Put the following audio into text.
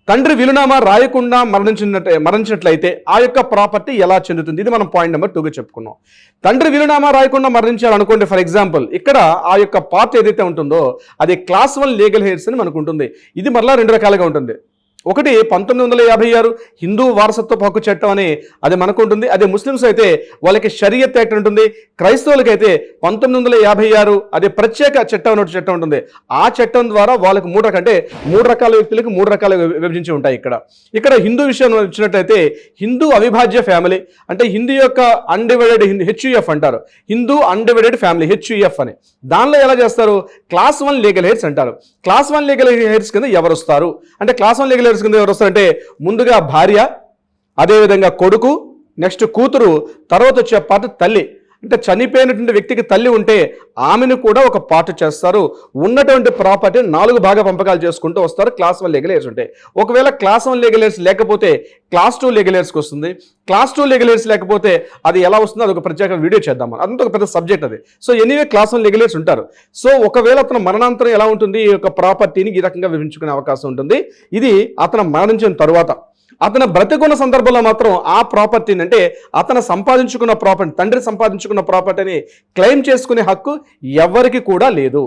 తండ్రి వీలునామా రాయకుండా మరణించినట్లయితే ఆ యొక్క ప్రాపర్టీ ఎలా చెందుతుంది? ఇది మనం పాయింట్ నెంబర్ 2గా చెప్పుకున్నాం. తండ్రి వీలునామా రాయకుండా మరణించాలనుకోండి, ఫర్ ఎగ్జాంపుల్ ఇక్కడ ఆ యొక్క పార్ట్ ఏదైతే ఉంటుందో అది క్లాస్ 1 లీగల్ హెయిర్స్ అని మనకు ఉంటుంది. ఇది మరలా 2 రకాలుగా ఉంటుంది. ఒకటి 1956 హిందూ వారసత్వ హక్కు చట్టం అని అది మనకు ఉంటుంది. అదే ముస్లిమ్స్ అయితే వాళ్ళకి షరియత్ యాక్ట్ ఉంటుంది. క్రైస్తవులకైతే 1956 అదే ప్రత్యేక చట్టం అనే చట్టం ఉంటుంది. ఆ చట్టం ద్వారా వాళ్ళకి మూడు రకాల వ్యక్తులకు 3 రకాలుగా విభజించి ఉంటాయి. ఇక్కడ హిందూ విషయం వచ్చినట్టయితే హిందూ అవిభాజ్య ఫ్యామిలీ అంటే హిందూ యొక్క అన్డివైడెడ్ హెచ్యుఎఫ్ అంటారు. హిందూ అన్డివైడెడ్ ఫ్యామిలీ హెచ్యుఎఫ్ అని. దానిలో ఎలా చేస్తారు? క్లాస్ 1 లీగల్ హెయిర్స్ అంటారు. క్లాస్ 1 లీగల్ హెయిర్స్ కింద ఎవరు వస్తారు అంటే క్లాస్ 1 లీగల్ కింద ఎవరు వస్తారంటే ముందుగా భార్య, అదేవిధంగా కొడుకు, నెక్స్ట్ కూతురు, తర్వాత వచ్చే పార్ట్ తల్లి. అంటే చనిపోయినటువంటి వ్యక్తికి తల్లి ఉంటే ఆమెను కూడా ఒక పార్ట్ చేస్తారు. ఉన్నటువంటి ప్రాపర్టీ 4 భాగ పంపకాలు చేసుకుంటూ వస్తారు. క్లాస్ 1 లీగల్ హెయిర్స్ ఉంటాయి. ఒకవేళ క్లాస్ 1 లీగల్ హెయిర్స్ లేకపోతే క్లాస్ 2 లీగల్ హెయిర్స్కి వస్తుంది. క్లాస్ 2 లీగల్ హెయిర్స్ లేకపోతే అది ఎలా వస్తుందో అది ఒక ప్రత్యేక వీడియో చేద్దాం. అదంతా ఒక పెద్ద సబ్జెక్ట్ అది. So anyway class 1 legal hairs ఉంటారు. సో ఒకవేళ అతను మరణాంతరం ఎలా ఉంటుంది, ఈ యొక్క ప్రాపర్టీని ఈ రకంగా విభజించుకునే అవకాశం ఉంటుంది. ఇది అతను మరణించిన తరువాత. అతను బ్రతికున్న సందర్భంలో మాత్రం ఆ ప్రాపర్టీని అంటే అతను సంపాదించుకున్న ప్రాపర్టీ, తండ్రి సంపాదించుకున్న ప్రాపర్టీని క్లెయిమ్ చేసుకునే హక్కు ఎవరికి కూడా లేదు.